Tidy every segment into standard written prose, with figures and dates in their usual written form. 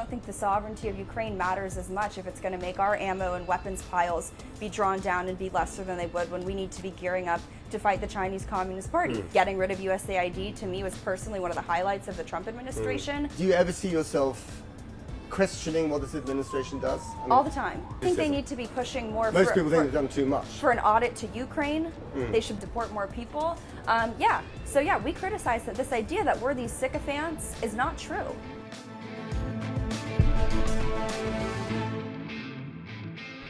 don't think the sovereignty of Ukraine matters as much if it's going to make our ammo and weapons piles be drawn down and be lesser than they would when we need to be gearing up to fight the Chinese Communist Party. Getting rid of USAID, to me, was personally one of the highlights of the Trump administration. Do you ever see yourself questioning what this administration does? I mean, all the time. I think they need to be pushing more. Most people think they've done too much. For an audit to Ukraine, they should deport more people. So we criticize that this idea that we're these sycophants is not true.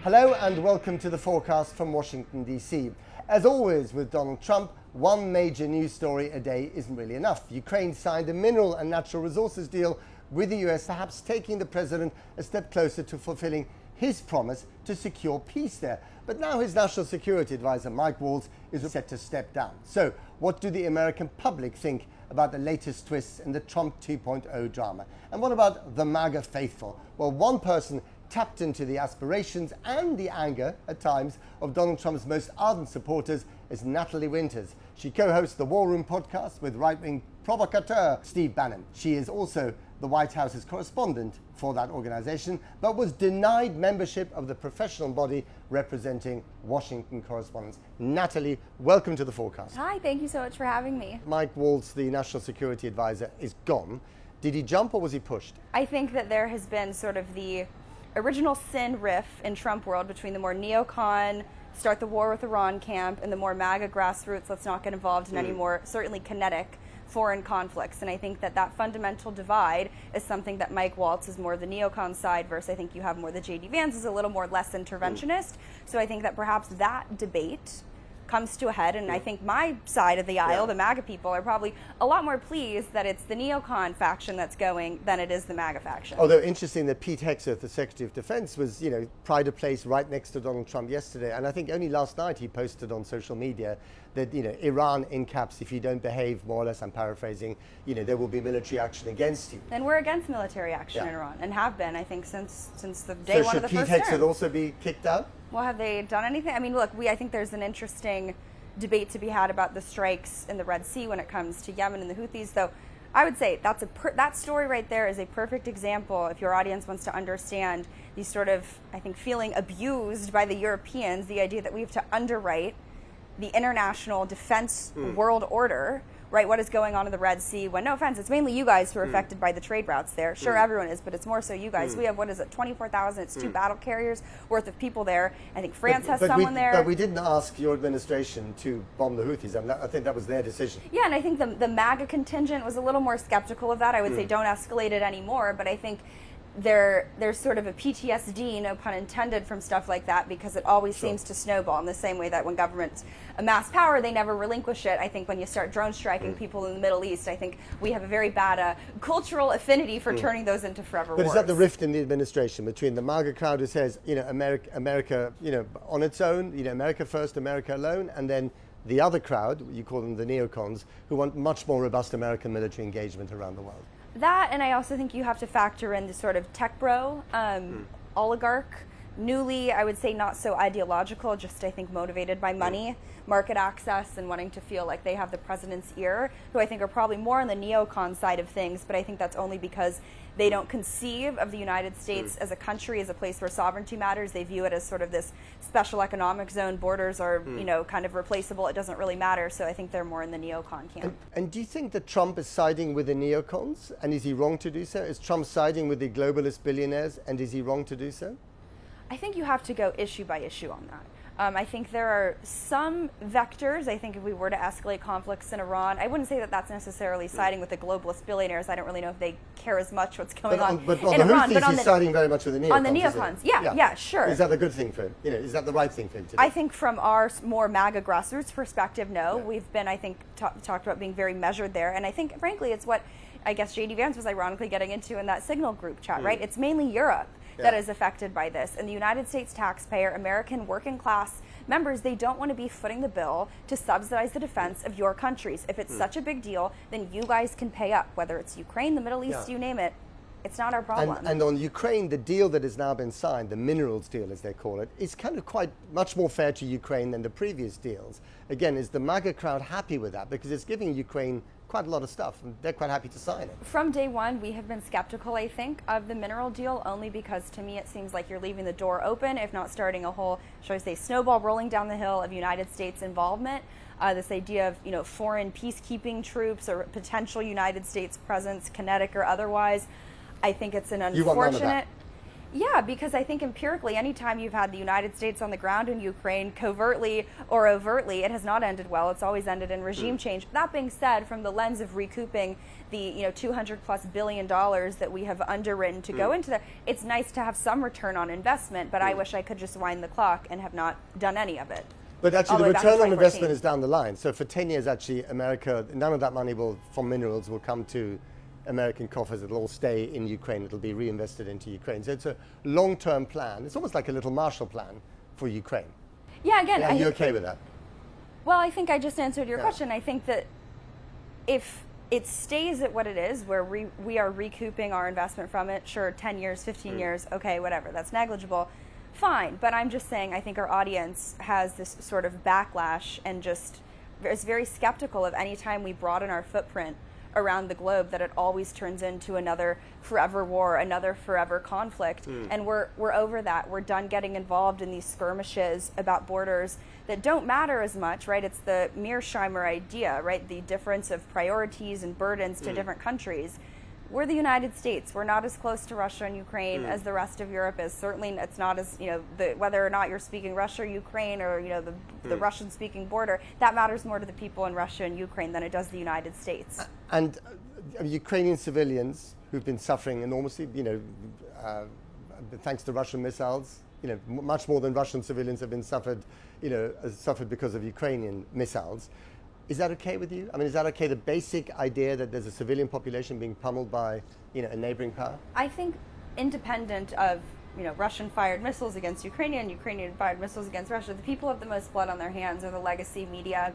Hello and welcome to the Fourcast from Washington, D.C. As always with Donald Trump, one major news story a day isn't really enough. Ukraine signed a mineral and natural resources deal with the US, perhaps taking the president a step closer to fulfilling his promise to secure peace there. But now his national security advisor, Mike Waltz, is set to step down. So what do the American public think about the latest twists in the Trump 2.0 drama? And what about the MAGA faithful? Well, one person tapped into the aspirations and the anger at times of Donald Trump's most ardent supporters is Natalie Winters. She co-hosts the War Room podcast with right-wing provocateur Steve Bannon. She is also the White House's correspondent for that organization, but was denied membership of the professional body representing Washington correspondents. Natalie, welcome to the Fourcast. Hi, thank you so much for having me. Mike Waltz, the national security advisor, is gone. Did he jump or was he pushed? I think that there has been sort of the original sin riff in Trump world between the more neocon, start the war with Iran camp, and the more MAGA grassroots, let's not get involved in any more, certainly kinetic, foreign conflicts. And I think that that fundamental divide is something that Mike Waltz is more the neocon side versus I think you have more the J.D. Vance is a little more less interventionist. So I think that perhaps that debate comes to a head, and I think my side of the aisle, the MAGA people, are probably a lot more pleased that it's the neocon faction that's going than it is the MAGA faction. Although interesting that Pete Hegseth, the Secretary of Defense, was, pride of place right next to Donald Trump yesterday, and I think only last night he posted on social media that, Iran in caps, if you don't behave, more or less, I'm paraphrasing, there will be military action against you. And we're against military action in Iran, and have been, I think, since the day one of the first term. So should Pete Hegseth also be kicked out? Well, have they done anything? I mean, look, I think there's an interesting debate to be had about the strikes in the Red Sea when it comes to Yemen and the Houthis. So I would say that story right there is a perfect example, if your audience wants to understand these sort of, I think, feeling abused by the Europeans, the idea that we have to underwrite the international defense world order, right? What is going on in the Red Sea? When, no offense, it's mainly you guys who are affected by the trade routes there. Sure, everyone is, but it's more so you guys. We have, 24,000, it's 2 battle carriers worth of people there. I think France has someone there. But we didn't ask your administration to bomb the Houthis. I think that was their decision. Yeah, and I think the MAGA contingent was a little more skeptical of that. I would say don't escalate it anymore, but I think there's sort of a PTSD, no pun intended, from stuff like that because it always seems to snowball in the same way that when governments amass power, they never relinquish it. I think when you start drone striking people in the Middle East, I think we have a very bad cultural affinity for turning those into forever wars. But is that the rift in the administration between the MAGA crowd who says, America, on its own, America first, America alone, and then the other crowd, you call them the neocons, who want much more robust American military engagement around the world? That, and I also think you have to factor in the sort of tech bro, oligarch, newly, I would say not so ideological, just I think motivated by money, market access, and wanting to feel like they have the president's ear, who I think are probably more on the neocon side of things, but I think that's only because they don't conceive of the United States as a country, as a place where sovereignty matters. They view it as sort of this special economic zone. Borders are, kind of replaceable. It doesn't really matter. So I think they're more in the neocon camp. And do you think that Trump is siding with the neocons? And is he wrong to do so? Is Trump siding with the globalist billionaires? And is he wrong to do so? I think you have to go issue by issue on that. I think there are some vectors. I think if we were to escalate conflicts in Iran, I wouldn't say that that's necessarily siding with the globalist billionaires. I don't really know if they care as much what's going on but in Iran. But he's siding very much with the neocons. On the neocons, yeah, sure. Is that a good thing for him? Is that the right thing for him to do? I think from our more MAGA grassroots perspective, no. Yeah. We've been, I think, talked about being very measured there. And I think, frankly, it's what I guess J.D. Vance was ironically getting into in that Signal group chat, right? It's mainly Europe that is affected by this. And the United States taxpayer, American working class members, they don't want to be footing the bill to subsidize the defense of your countries. If it's such a big deal, then you guys can pay up, whether it's Ukraine, the Middle East, you name it. It's not our problem. And on Ukraine, the deal that has now been signed, the minerals deal as they call it, is kind of quite much more fair to Ukraine than the previous deals. Again, is the MAGA crowd happy with that? Because it's giving Ukraine quite a lot of stuff, and they're quite happy to sign it. From day one, we have been skeptical, I think, of the mineral deal, only because to me it seems like you're leaving the door open, if not starting a whole, shall I say, snowball rolling down the hill of United States involvement. This idea of foreign peacekeeping troops or potential United States presence, kinetic or otherwise, I think it's an unfortunate. You want none of that? Yeah, because I think empirically, anytime you've had the United States on the ground in Ukraine, covertly or overtly, it has not ended well. It's always ended in regime change. That being said, from the lens of recouping the $200+ billion that we have underwritten to go into there, it's nice to have some return on investment, but I wish I could just wind the clock and have not done any of it. But actually, All the the way back to return on 2014. investment is down the line. So for 10 years, actually, America, none of that money from minerals will come to American coffers. It'll all stay in Ukraine. It'll be reinvested into Ukraine. So it's a long-term plan. It's almost like a little Marshall Plan for Ukraine. Yeah, again, Are you okay with that? Well, I think I just answered your question. I think that if it stays at what it is, where we are recouping our investment from it, sure, 10 years, 15 years, okay, whatever, that's negligible, fine. But I'm just saying, I think our audience has this sort of backlash and just is very skeptical of any time we broaden our footprint around the globe, that it always turns into another forever war, another forever conflict. And we're over that. We're done getting involved in these skirmishes about borders that don't matter as much, right? It's the Mearsheimer idea, right? The difference of priorities and burdens to different countries. We're the United States. We're not as close to Russia and Ukraine as the rest of Europe is. Certainly, it's not as, whether or not you're speaking Russia or Ukraine or, the Russian-speaking border, that matters more to the people in Russia and Ukraine than it does the United States. And Ukrainian civilians who've been suffering enormously, thanks to Russian missiles, much more than Russian civilians have been suffered because of Ukrainian missiles. Is that okay with you? I mean, is that okay, the basic idea that there's a civilian population being pummeled by, a neighboring power? I think independent of, Russian-fired missiles against Ukrainian-fired missiles against Russia, the people with the most blood on their hands are the legacy media.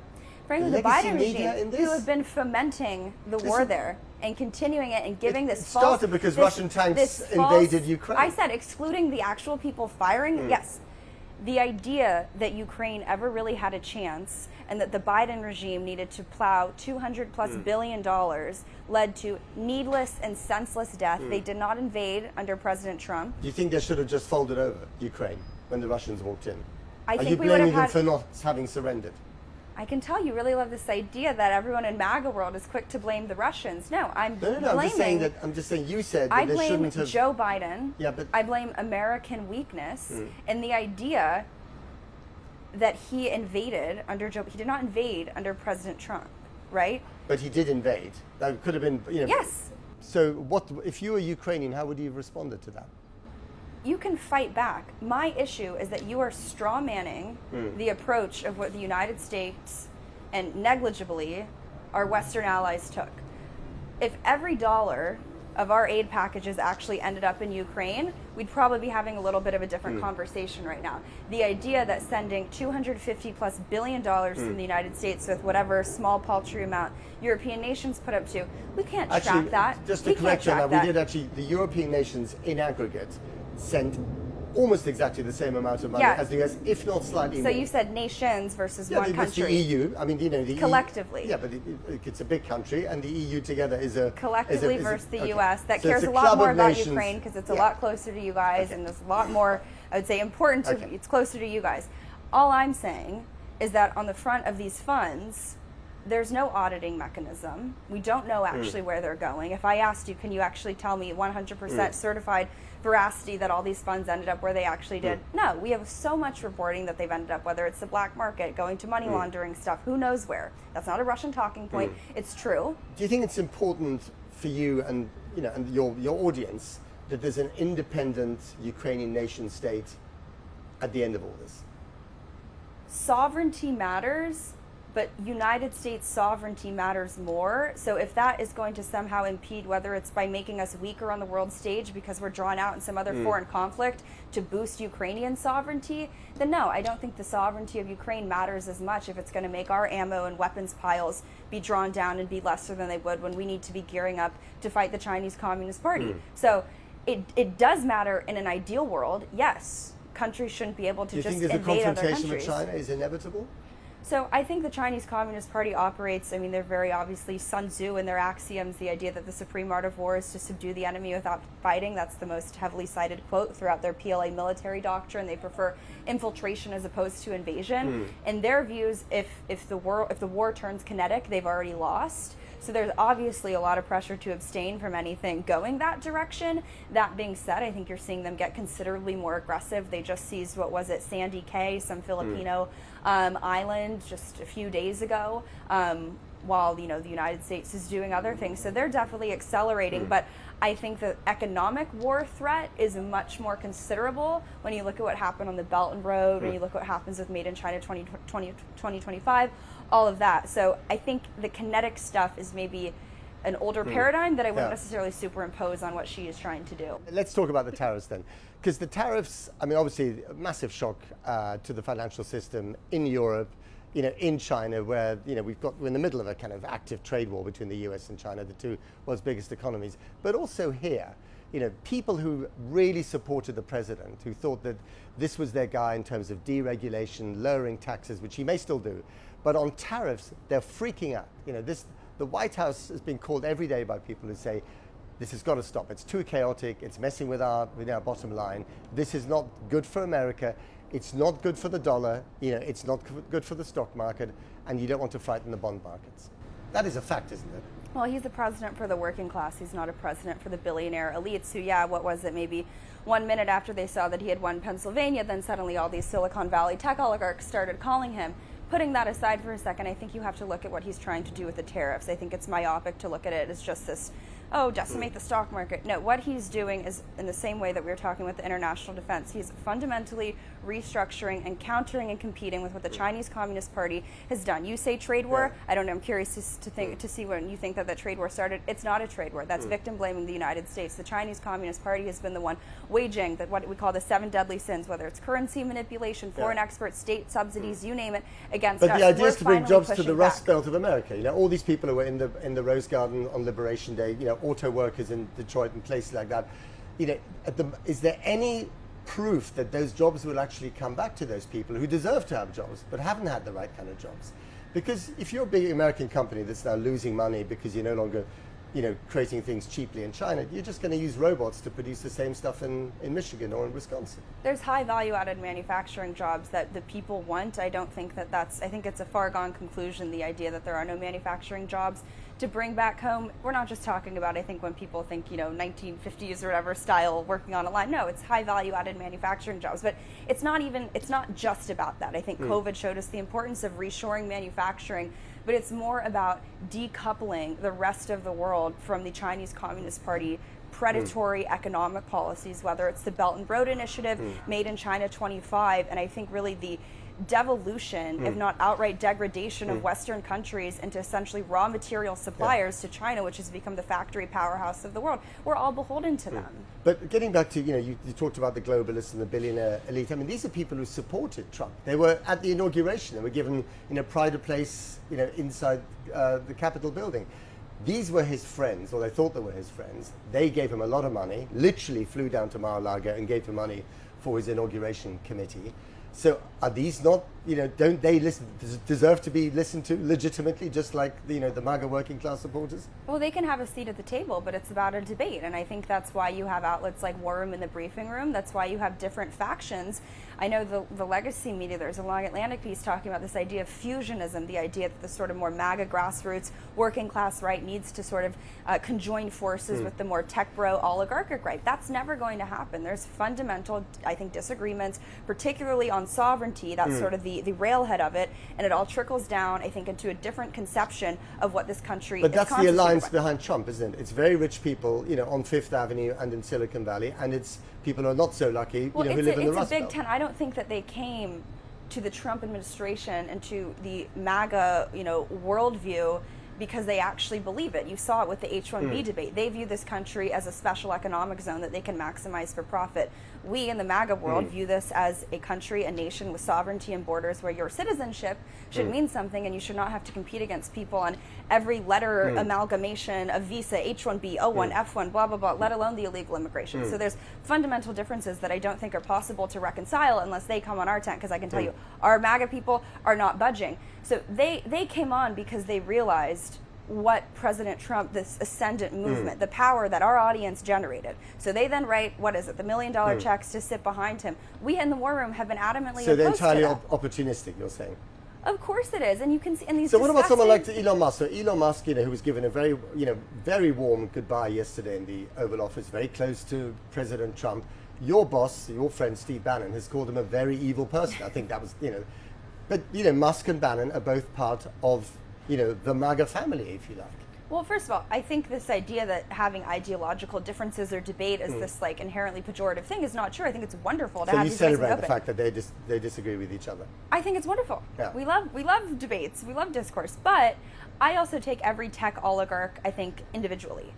Frankly, the Biden regime, who have been fomenting the war there and continuing it and giving this false... It started because Russian tanks invaded Ukraine. I said, excluding the actual people firing, yes. The idea that Ukraine ever really had a chance and that the Biden regime needed to plow $200+ billion led to needless and senseless death. They did not invade under President Trump. Do you think they should have just folded over Ukraine when the Russians walked in? I Are think you we would have blaming them had... for not having surrendered? I can tell you really love this idea that everyone in MAGA world is quick to blame the Russians. No, I'm blaming... I'm just saying you said that I they blame shouldn't have... Joe Biden. Yeah, but... I blame American weakness and the idea that he invaded under Joe... He did not invade under President Trump, right? But he did invade. That could have been... Yes. So what if you were Ukrainian, how would you have responded to that? You can fight back. My issue is that you are straw manning the approach of what the United States and negligibly our Western allies took. If every dollar of our aid packages actually ended up in Ukraine, we'd probably be having a little bit of a different conversation right now. The idea that sending $250+ billion from the United States with whatever small paltry amount European nations put up to, we can't track that. Just to correct you on that, we did actually, the European nations in aggregate sent almost exactly the same amount of money as the US, if not slightly more. So you said nations versus one it's country. the EU. I mean, the collectively. EU, but it's a big country, and the EU together is a collectively versus the US that so cares a lot more about Ukraine because it's a lot closer to you guys and there's a lot more, I would say, important to it's closer to you guys. All I'm saying is that on the front of these funds, there's no auditing mechanism. We don't know actually where they're going. If I asked you, can you actually tell me 100% certified veracity that all these funds ended up where they actually did? No, we have so much reporting that they've ended up, whether it's the black market, going to money laundering stuff, who knows where. That's not a Russian talking point. It's true. Do you think it's important for you and and your audience that there's an independent Ukrainian nation state at the end of all this? Sovereignty matters, but United States sovereignty matters more. So if that is going to somehow impede, whether it's by making us weaker on the world stage because we're drawn out in some other foreign conflict to boost Ukrainian sovereignty, then no, I don't think the sovereignty of Ukraine matters as much if it's going to make our ammo and weapons piles be drawn down and be lesser than they would when we need to be gearing up to fight the Chinese Communist Party. So it does matter in an ideal world, yes. Countries shouldn't be able to just invade other countries. Do you think the confrontation with China is inevitable? So I think the Chinese Communist Party operates, I mean, they're very obviously Sun Tzu in their axioms, the idea that the supreme art of war is to subdue the enemy without fighting. That's the most heavily cited quote throughout their PLA military doctrine. They prefer infiltration as opposed to invasion. In their views, if the war turns kinetic, they've already lost. So there's obviously a lot of pressure to abstain from anything going that direction. That being said, I think you're seeing them get considerably more aggressive. They just seized, what was it, Sandy Cay, some Filipino island just a few days ago, while the United States is doing other things. So they're definitely accelerating. But I think the economic war threat is much more considerable when you look at what happened on the Belt and Road, when you look at what happens with Made in China 2025, all of that. So I think the kinetic stuff is maybe an older paradigm that I wouldn't necessarily superimpose on what she is trying to do. Let's talk about the tariffs then. Because the tariffs, I mean, obviously a massive shock to the financial system in Europe, in China, where, we're in the middle of a kind of active trade war between the US and China, the two world's biggest economies. But also here, people who really supported the president, who thought that this was their guy in terms of deregulation, lowering taxes, which he may still do. But on tariffs, they're freaking out. The White House has been called every day by people who say, this has got to stop. It's too chaotic. It's messing with our bottom line. This is not good for America. It's not good for the dollar. It's not good for the stock market. And you don't want to frighten the bond markets. That is a fact, isn't it? Well, he's the president for the working class. He's not a president for the billionaire elites who, what was it, maybe 1 minute after they saw that he had won Pennsylvania, then suddenly all these Silicon Valley tech oligarchs started calling him. Putting that aside for a second, I think you have to look at what he's trying to do with the tariffs. I think it's myopic to look at it as just this, decimate the stock market. No, what he's doing is in the same way that we were talking with the international defense. He's fundamentally restructuring and countering and competing with what the Chinese Communist Party has done. You say trade war. I don't know. I'm curious to see when you think that trade war started. It's not a trade war. That's victim blaming the United States. The Chinese Communist Party has been the one waging what we call the 7 deadly sins, whether it's currency manipulation, foreign exports, state subsidies, you name it, against us. But the idea is to bring jobs to the Rust Belt of America. All these people who were in the Rose Garden on Liberation Day, auto workers in Detroit and places like that. Is there any proof that those jobs will actually come back to those people who deserve to have jobs but haven't had the right kind of jobs? Because if you're a big American company that's now losing money because you're no longer creating things cheaply in China, you're just going to use robots to produce the same stuff in Michigan or in Wisconsin. There's high value-added manufacturing jobs that the people want. I don't think I think it's a far-gone conclusion, the idea that there are no manufacturing jobs to bring back home. We're not just talking about, I think when people think, 1950s or whatever style working on a line. No, it's high value-added manufacturing jobs. But it's not just about that. I think COVID showed us the importance of reshoring manufacturing, but it's more about decoupling the rest of the world from the Chinese Communist Party predatory economic policies, whether it's the Belt and Road Initiative, Made in China 25, and I think really the devolution, if not outright degradation of Western countries into essentially raw material suppliers to China, which has become the factory powerhouse of the world. We're all beholden to them. But getting back to, you talked about the globalists and the billionaire elite. I mean, these are people who supported Trump. They were at the inauguration. They were given, pride of place, inside the Capitol building. These were his friends, or they thought they were his friends. They gave him a lot of money, literally flew down to Mar-a-Lago and gave him money for his inauguration committee. So are these not, don't they deserve to be listened to legitimately, just like, the MAGA working class supporters? Well, they can have a seat at the table, but it's about a debate. And I think that's why you have outlets like War Room and the Briefing Room. That's why you have different factions. I know the legacy media, there's a Long Atlantic piece talking about this idea of fusionism, the idea that the sort of more MAGA grassroots working class right needs to sort of conjoin forces with the more tech bro oligarchic right. That's never going to happen. There's fundamental, I think, disagreements, particularly on sovereignty. That's sort of the railhead of it, and it all trickles down, I think, into a different conception of what this country is. But that's the alliance behind Trump, isn't it? It's very rich people, on Fifth Avenue and in Silicon Valley, and it's people who are not so lucky, who live in the Rust Belt. It's a big tent. I don't think that they came to the Trump administration and to the MAGA, worldview because they actually believe it. You saw it with the H-1B debate. They view this country as a special economic zone that they can maximize for profit. We in the MAGA world view this as a country, a nation with sovereignty and borders where your citizenship should mean something, and you should not have to compete against people on every letter amalgamation of visa, H-1B, O-1, F-1, blah, blah, blah, let alone the illegal immigration. So there's fundamental differences that I don't think are possible to reconcile unless they come on our tent, because I can tell you, our MAGA people are not budging. So they came on because they realized what President Trump, this ascendant movement, the power that our audience generated. So they then write, what is it, the $1 million checks to sit behind him. We in the War Room have been adamantly So they're opposed entirely to that. opportunistic, you're saying? Of course it is, and you can see in these. So what about someone like Elon Musk? So Elon Musk, who was given a very, very warm goodbye yesterday in the Oval Office, very close to President Trump. Your boss, your friend Steve Bannon, has called him a very evil person. I think that was, But, Musk and Bannon are both part of, the MAGA family, if you like. Well, first of all, I think this idea that having ideological differences or debate is this inherently pejorative thing is not true. I think it's wonderful to have these debates open. So you celebrate the fact that they disagree with each other? I think it's wonderful. Yeah. We love debates. We love discourse. But I also take every tech oligarch, I think, individually.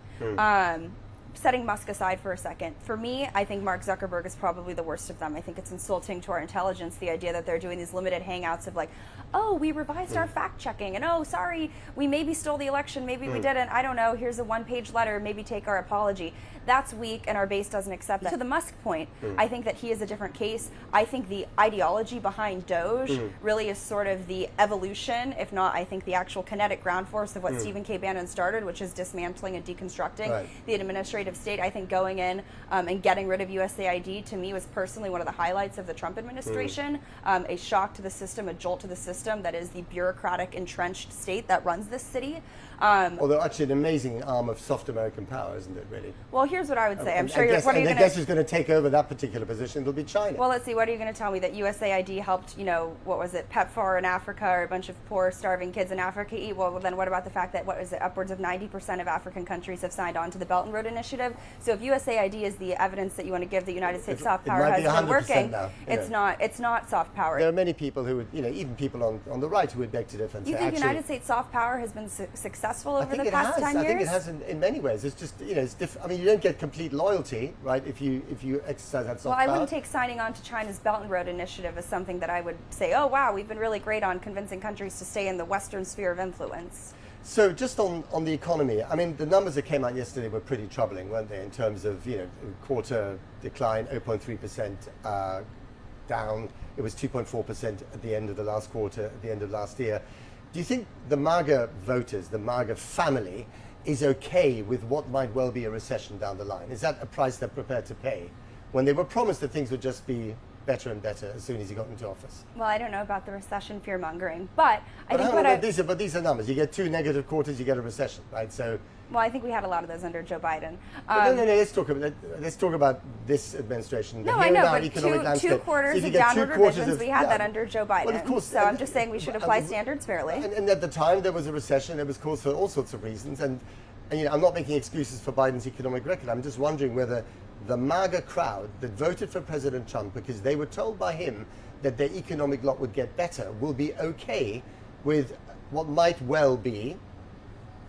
Setting Musk aside for a second, for me, I think Mark Zuckerberg is probably the worst of them. I think it's insulting to our intelligence, the idea that they're doing these limited hangouts of like, oh, we revised our fact checking, and oh, sorry, we maybe stole the election, maybe we didn't, I don't know, here's a one-page letter, maybe take our apology. That's weak, and our base doesn't accept that. To the Musk point, I think that he is a different case. I think the ideology behind Doge really is sort of the evolution, if not, I think, the actual kinetic ground force of what Stephen K. Bannon started, which is dismantling and deconstructing the administrative state. I think going in and getting rid of USAID, to me, was personally one of the highlights of the Trump administration. A shock to the system, a jolt to the system that is the bureaucratic, entrenched state that runs this city. Although actually an amazing arm of soft American power, isn't it, really? Well, here's what I would say. I'm sure what are you going to... guess who's going to take over that particular position? It'll be China. Well, let's see. What are you going to tell me? That USAID helped, what was it, PEPFAR in Africa, or a bunch of poor, starving kids in Africa eat? Well, then what about the fact that, upwards of 90% of African countries have signed on to the Belt and Road Initiative? So if USAID is the evidence that you want to give the United States soft power has been working, now, it's not soft power. There are many people who would, even people on the right who would beg to differ. You think United States soft power has been successful over the past 10 years? I think it has in many ways. It's just, it's different. I mean, you don't get complete loyalty, right, if you exercise that soft power. Well, I wouldn't take signing on to China's Belt and Road Initiative as something that I would say, oh, wow, we've been really great on convincing countries to stay in the Western sphere of influence. So just on the economy, I mean, the numbers that came out yesterday were pretty troubling, weren't they, in terms of, quarter decline, 0.3% down. It was 2.4% at the end of the last quarter, at the end of last year. Do you think the MAGA voters, the MAGA family, is okay with what might well be a recession down the line? Is that a price they're prepared to pay when they were promised that things would just be better and better as soon as he got into office? Well, I don't know about the recession fear-mongering, but these are numbers. You get 2 negative quarters, you get a recession, right? So. Well, I think we had a lot of those under Joe Biden. No. Let's talk about this administration. No, I know, but two quarters of downward revisions, we had that under Joe Biden. Well, of course, so I'm just saying we should apply standards fairly. And at the time, there was a recession. It was caused for all sorts of reasons. And I'm not making excuses for Biden's economic record. I'm just wondering whether the MAGA crowd that voted for President Trump because they were told by him that their economic lot would get better will be okay with what might well be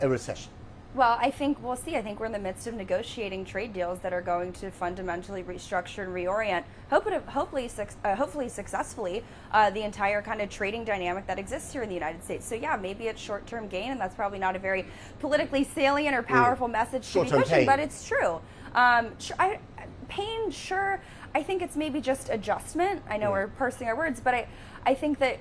a recession. Well, I think we'll see. I think we're in the midst of negotiating trade deals that are going to fundamentally restructure and reorient, hopefully successfully, the entire kind of trading dynamic that exists here in the United States. So yeah, maybe it's short-term gain, and that's probably not a very politically salient or powerful message to be pushing, but it's true. Pain, sure. I think it's maybe just adjustment. I know we're parsing our words, but I think that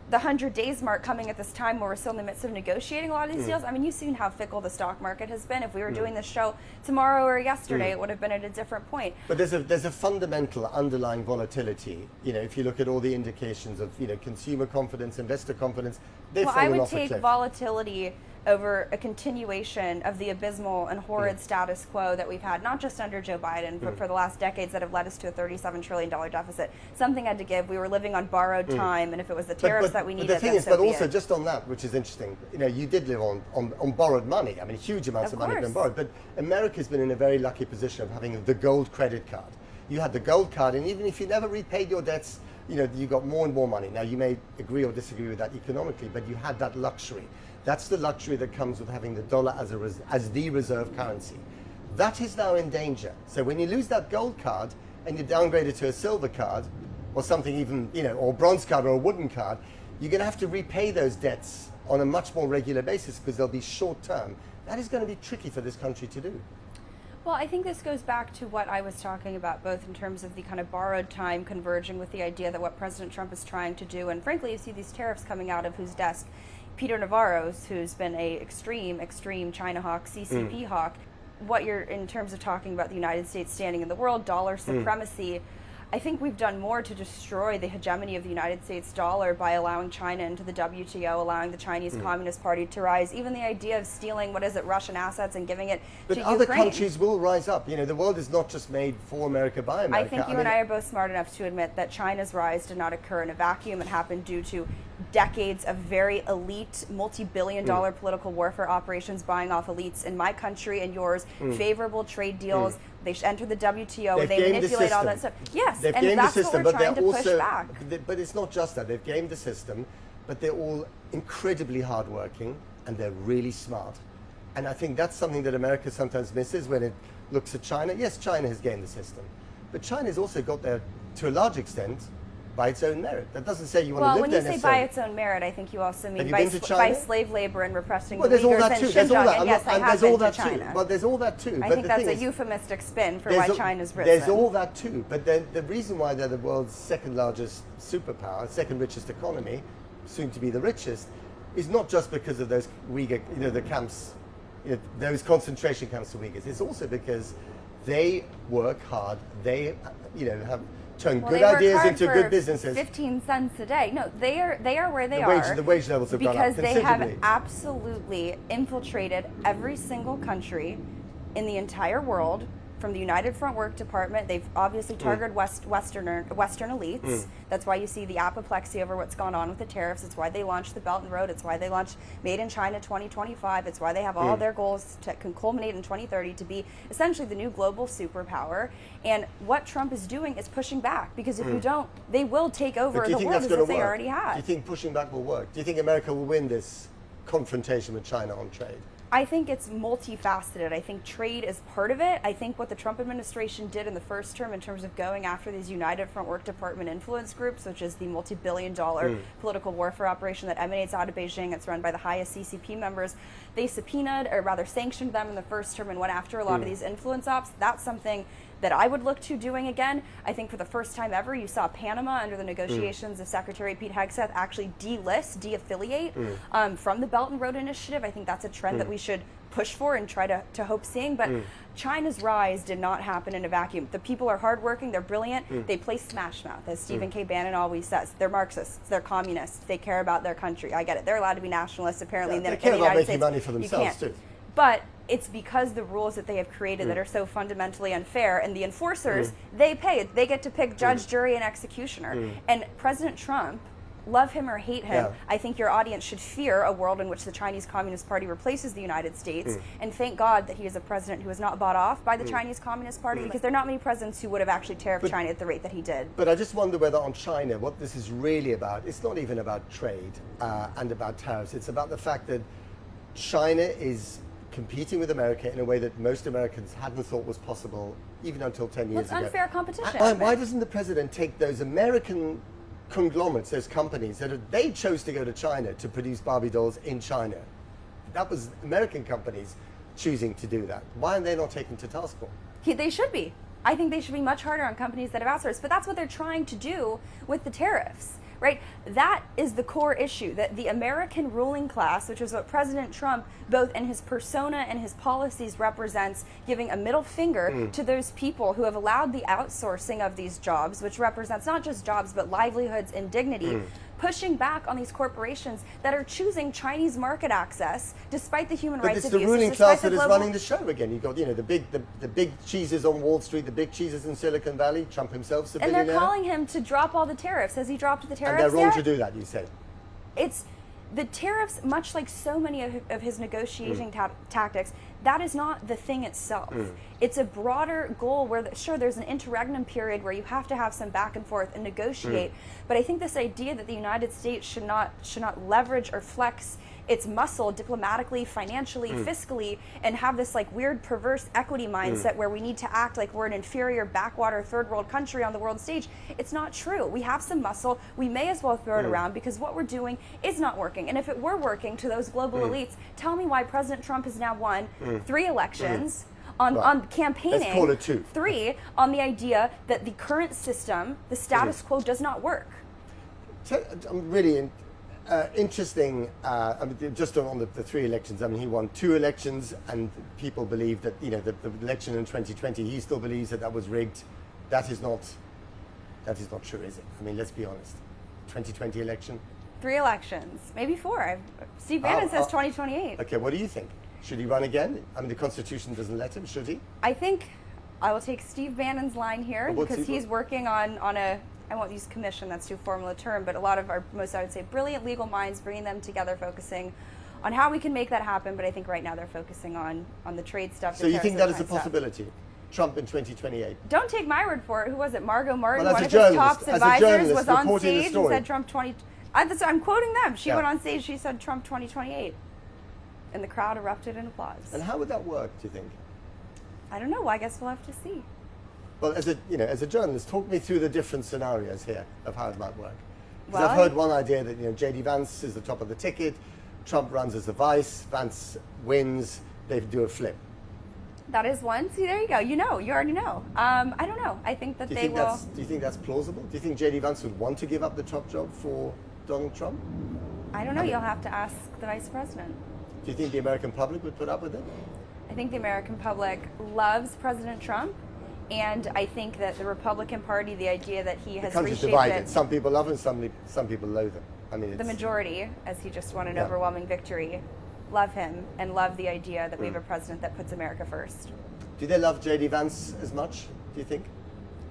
the 100 days mark coming at this time where we're still in the midst of negotiating a lot of these deals. I mean, you've seen how fickle the stock market has been. If we were doing this show tomorrow or yesterday, it would have been at a different point. But there's a fundamental underlying volatility. If you look at all the indications of, consumer confidence, investor confidence, they've fallen off a cliff. I would take volatility over a continuation of the abysmal and horrid status quo that we've had, not just under Joe Biden, but for the last decades that have led us to a $37 trillion deficit. Something had to give. We were living on borrowed time, and if it was the tariffs that we needed, but the thing is, but also just on that, which is interesting, you did live on borrowed money. I mean, huge amounts of money have been borrowed. But America's been in a very lucky position of having the gold credit card. You had the gold card, and even if you never repaid your debts, you got more and more money. Now, you may agree or disagree with that economically, but you had that luxury. That's the luxury that comes with having the dollar as the reserve currency. That is now in danger. So when you lose that gold card and you downgrade it to a silver card, or something even, or a bronze card or a wooden card, you're going to have to repay those debts on a much more regular basis because they'll be short term. That is going to be tricky for this country to do. Well, I think this goes back to what I was talking about, both in terms of the kind of borrowed time converging with the idea that what President Trump is trying to do. And frankly, you see these tariffs coming out of whose desk? Peter Navarro's, who's been a extreme China hawk, CCP hawk. What you're, in terms of talking about the United States standing in the world, dollar supremacy, I think we've done more to destroy the hegemony of the United States dollar by allowing China into the WTO, allowing the Chinese Communist Party to rise. Even the idea of stealing, Russian assets and giving it to Ukraine. But other countries will rise up. The world is not just made for America, by America. I think you and I are both smart enough to admit that China's rise did not occur in a vacuum. It happened due to decades of very elite, multi-billion-dollar political warfare operations buying off elites in my country and yours, favorable trade deals. They enter the WTO, they manipulate all that stuff. Yes, they've and that's what we're trying to push back. But it's not just that. They've gamed the system, but they're all incredibly hardworking and they're really smart. And I think that's something that America sometimes misses when it looks at China. Yes, China has gamed the system, but China's also got there, to a large extent, by its own merit. That doesn't say you want to live there necessarily. Well, when you say by its own merit, I think you also mean by slave labor and repressing the there's all Uyghurs that and too. Xinjiang. There's all that. And yes, I have there's all been that to China. Too. Well, there's all that too. I think that's a euphemistic spin for why China's risen. There's all that too. But then the reason why they're the world's second largest superpower, second richest economy, soon to be the richest, is not just because of those Uyghur, the camps, those concentration camps for Uyghurs. It's also because they work hard. They, have turned good ideas into good businesses. 15 cents a day. No, they are where they are. The wage levels have gone up considerably. Because they have absolutely infiltrated every single country in the entire world. From the United Front Work Department, they've obviously targeted Western elites. That's why you see the apoplexy over what's gone on with the tariffs. It's why they launched the Belt and Road. It's why they launched Made in China 2025. It's why they have all their goals to culminate in 2030 to be essentially the new global superpower. And what Trump is doing is pushing back, because if you don't, they will take over the world as they already have. Do you think pushing back will work? Do you think America will win this confrontation with China on trade? I think it's multifaceted. I think trade is part of it. I think what the Trump administration did in the first term in terms of going after these United Front Work Department influence groups, which is the multi-billion-dollar political warfare operation that emanates out of Beijing. It's run by the highest CCP members. They subpoenaed, or rather sanctioned them in the first term and went after a lot of these influence ops. That's something that I would look to doing again. I think for the first time ever, you saw Panama under the negotiations of Secretary Pete Hegseth actually de-affiliate from the Belt and Road Initiative. I think that's a trend that we should push for and try to hope seeing. But China's rise did not happen in a vacuum. The people are hardworking, they're brilliant, they play smash mouth, as Stephen K. Bannon always says. They're Marxists, they're communists, they care about their country. I get it. They're allowed to be nationalists, apparently, in the United States. They care about making money for themselves, too. But it's because the rules that they have created that are so fundamentally unfair, and the enforcers, they pay. They get to pick judge, jury, and executioner. And President Trump, love him or hate him, I think your audience should fear a world in which the Chinese Communist Party replaces the United States. And thank God that he is a president who is not bought off by the Chinese Communist Party, because there are not many presidents who would have actually tariffed China at the rate that he did. But I just wonder whether on China, what this is really about, it's not even about trade and about tariffs. It's about the fact that China is competing with America in a way that most Americans hadn't thought was possible even until 10 years ago. It's unfair competition. Why doesn't the president take those American conglomerates, those companies that they chose to go to China to produce Barbie dolls in China? That was American companies choosing to do that. Why are they not taken to task for? They should be. I think they should be much harder on companies that have outsourced. But that's what they're trying to do with the tariffs. Right? That is the core issue, that the American ruling class, which is what President Trump, both in his persona and his policies, represents, giving a middle finger to those people who have allowed the outsourcing of these jobs, which represents not just jobs, but livelihoods and dignity, pushing back on these corporations that are choosing Chinese market access despite the human rights abuses. But it's the ruling class that is running the show again. You've got, the big cheeses on Wall Street, the big cheeses in Silicon Valley. Trump himself's a billionaire. And they're calling him to drop all the tariffs. Has he dropped the tariffs yet? And they're wrong to do that, you say. It's the tariffs, much like so many of his negotiating tactics, that is not the thing itself. It's a broader goal where, sure, there's an interregnum period where you have to have some back and forth and negotiate, but I think this idea that the United States should not leverage or flex its muscle diplomatically, financially, fiscally, and have this like weird perverse equity mindset where we need to act like we're an inferior backwater third world country on the world stage. It's not true. We have some muscle. We may as well throw it around because what we're doing is not working. And if it were working to those global elites, tell me why President Trump has now won 3 elections on campaigning. Let's call it 2. 3 on the idea that the current system, the status quo, does not work. So, I'm really interesting. I mean, just on the 3 elections. I mean, he won 2 elections, and people believe that the election in 2020, he still believes that was rigged. That is not true, is it? I mean, let's be honest. 2020 election. 3 elections, maybe 4. Steve Bannon says 2028. Okay, what do you think? Should he run again? I mean, the Constitution doesn't let him. Should he? I think I will take Steve Bannon's line here because he's working on a, I won't use commission, that's too formal a term, but a lot of our most, I would say, brilliant legal minds, bringing them together, focusing on how we can make that happen. But I think right now they're focusing on the trade stuff. So you think that is a possibility? Trump in 2028? Don't take my word for it. Who was it? Margot Martin, well, one of his top advisors, was on stage and said Trump 20. I'm quoting them. She went on stage. She said Trump 2028, and the crowd erupted in applause. And how would that work? Do you think? I don't know. Well, I guess we'll have to see. Well, as a journalist, talk me through the different scenarios here of how it might work. Because I've heard one idea that J.D. Vance is the top of the ticket, Trump runs as the vice, Vance wins, they do a flip. That is one. See, there you go. You already know. I don't know. I think that they will. Do you think that's plausible? Do you think J.D. Vance would want to give up the top job for Donald Trump? I don't know. You'll have to ask the vice president. Do you think the American public would put up with it? I think the American public loves President Trump. And I think that the Republican Party, the idea that he has the country's reshaped divided. it. Some people love him, some people loathe him. I mean, the majority, as he just won an overwhelming victory, love him and love the idea that we have a president that puts America first. Do they love J.D. Vance as much, do you think?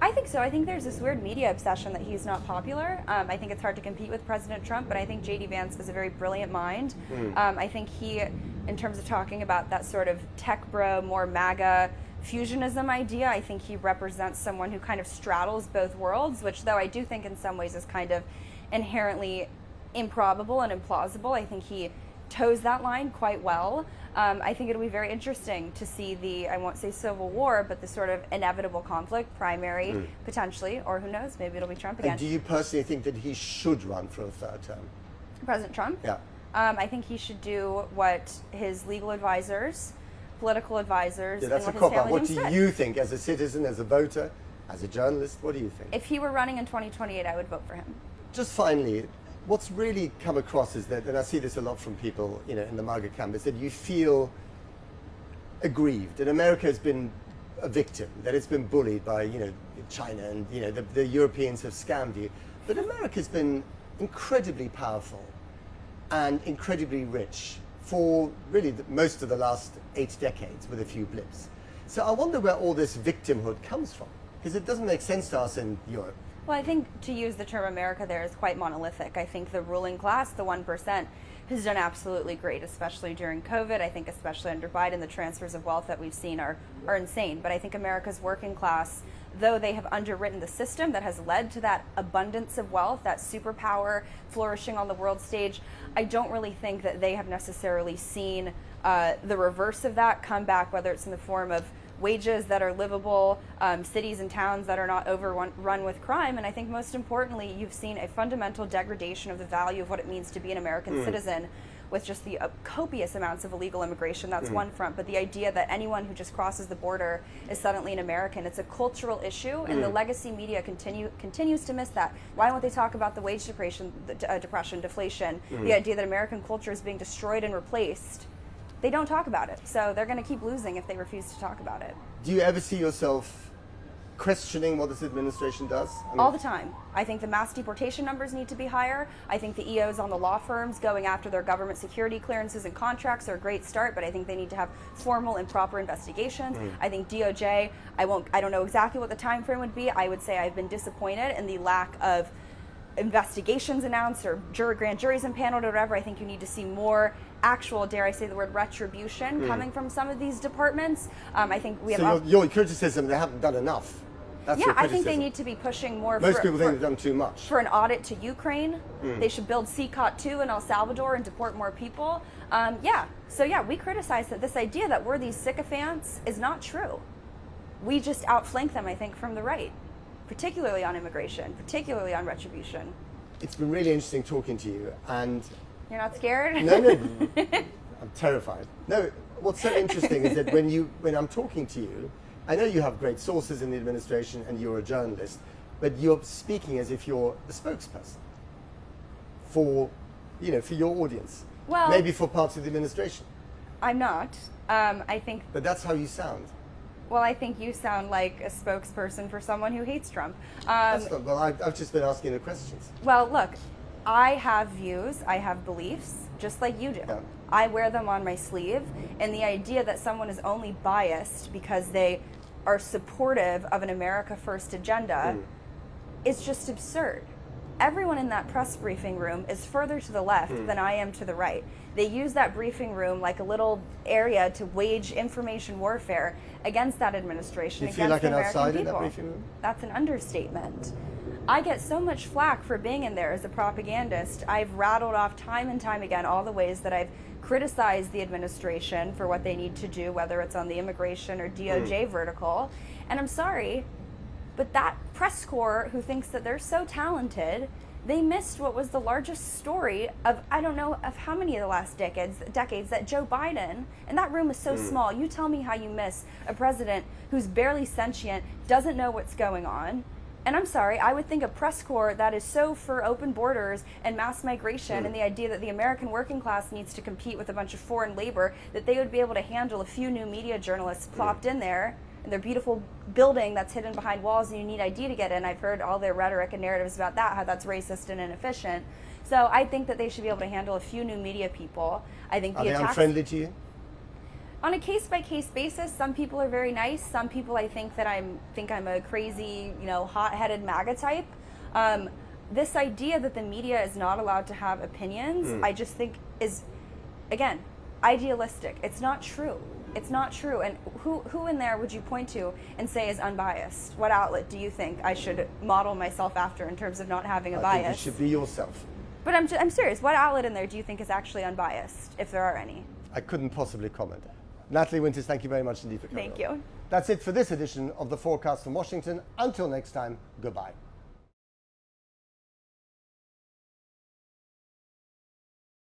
I think so. I think there's this weird media obsession that he's not popular. I think it's hard to compete with President Trump, but I think J.D. Vance is a very brilliant mind. I think he, in terms of talking about that sort of tech bro, more MAGA fusionism idea, I think he represents someone who kind of straddles both worlds, which though I do think in some ways is kind of inherently improbable and implausible. I think he toes that line quite well. I think it'll be very interesting to see the, I won't say civil war, but the sort of inevitable conflict, primary potentially, or who knows, maybe it'll be Trump again. And do you personally think that he should run for a 3rd term? President Trump? Yeah. I think he should do what his legal advisors, political advisors, that's and a what his cop-out. family What do said. you think as a citizen, as a voter, as a journalist? What do you think? If he were running in 2028, I would vote for him. Just finally, what's really come across is that, and I see this a lot from people, in the MAGA camp, is that you feel aggrieved that America has been a victim, that it's been bullied by, China, and the Europeans have scammed you. But America's been incredibly powerful and incredibly rich for really most of the last 8 decades, with a few blips. So I wonder where all this victimhood comes from, because it doesn't make sense to us in Europe. Well, I think to use the term America there is quite monolithic. I think the ruling class, the 1%, has done absolutely great, especially during COVID. I think especially under Biden, the transfers of wealth that we've seen are insane. But I think America's working class, though they have underwritten the system that has led to that abundance of wealth, that superpower flourishing on the world stage, I don't really think that they have necessarily seen the reverse of that come back, whether it's in the form of wages that are livable, cities and towns that are not overrun with crime. And I think most importantly, you've seen a fundamental degradation of the value of what it means to be an American citizen, with just the copious amounts of illegal immigration. That's one front. But the idea that anyone who just crosses the border is suddenly an American, it's a cultural issue, and the legacy media continues to miss that. Why won't they talk about the wage depression, deflation, the idea that American culture is being destroyed and replaced? They don't talk about it. So they're going to keep losing if they refuse to talk about it. Do you ever see yourself questioning what this administration does? All the time. I think the mass deportation numbers need to be higher. I think the EOs on the law firms going after their government security clearances and contracts are a great start, but I think they need to have formal and proper investigations. I think DOJ, I don't know exactly what the time frame would be. I would say I've been disappointed in the lack of investigations announced or grand juries impaneled or whatever. I think you need to see more actual, dare I say the word, retribution coming from some of these departments. I think we have... So your criticism, they haven't done enough. That's your I think criticism. they need to be pushing more. Most people think they've done too much. For an audit to Ukraine, they should build CCOT 2 in El Salvador and deport more people. We criticize that this idea that we're these sycophants is not true. We just outflank them, I think, from the right, particularly on immigration, particularly on retribution. It's been really interesting talking to you, and... You're not scared? No, I'm terrified. No, what's so interesting is that when I'm talking to you, I know you have great sources in the administration and you're a journalist, but you're speaking as if you're a spokesperson for your audience. Well, maybe for parts of the administration. I'm not. I think... But that's how you sound. Well, I think you sound like a spokesperson for someone who hates Trump. Well, I've just been asking the questions. Well, look, I have views, I have beliefs, just like you do. Yeah. I wear them on my sleeve, and the idea that someone is only biased because they are supportive of an America First agenda is just absurd. Everyone in that press briefing room is further to the left than I am to the right. They use that briefing room like a little area to wage information warfare against that administration, You feel against like the an American outsider in people. that briefing room? That's an understatement. I get so much flack for being in there as a propagandist. I've rattled off time and time again all the ways that I've criticized the administration for what they need to do, whether it's on the immigration or DOJ vertical. And I'm sorry, but that press corps who thinks that they're so talented, they missed what was the largest story of, I don't know, of how many of the last decades that Joe Biden, and that room is so small, you tell me how you miss a president who's barely sentient, doesn't know what's going on. And I'm sorry, I would think a press corps that is so for open borders and mass migration and the idea that the American working class needs to compete with a bunch of foreign labor, that they would be able to handle a few new media journalists plopped in there in their beautiful building that's hidden behind walls and you need ID to get in. I've heard all their rhetoric and narratives about that, how that's racist and inefficient. So I think that they should be able to handle a few new media people. I think Are they unfriendly to you? On a case-by-case basis, some people are very nice. Some people I think that I'm a crazy, hot-headed MAGA type. This idea that the media is not allowed to have opinions, I just think is, again, idealistic. It's not true. It's not true. And who in there would you point to and say is unbiased? What outlet do you think I should model myself after in terms of not having a bias? I think you should be yourself. But I'm serious. What outlet in there do you think is actually unbiased, if there are any? I couldn't possibly comment. Natalie Winters, thank you very much indeed for coming. Thank you. That's it for this edition of the Forecast from Washington. Until next time, goodbye.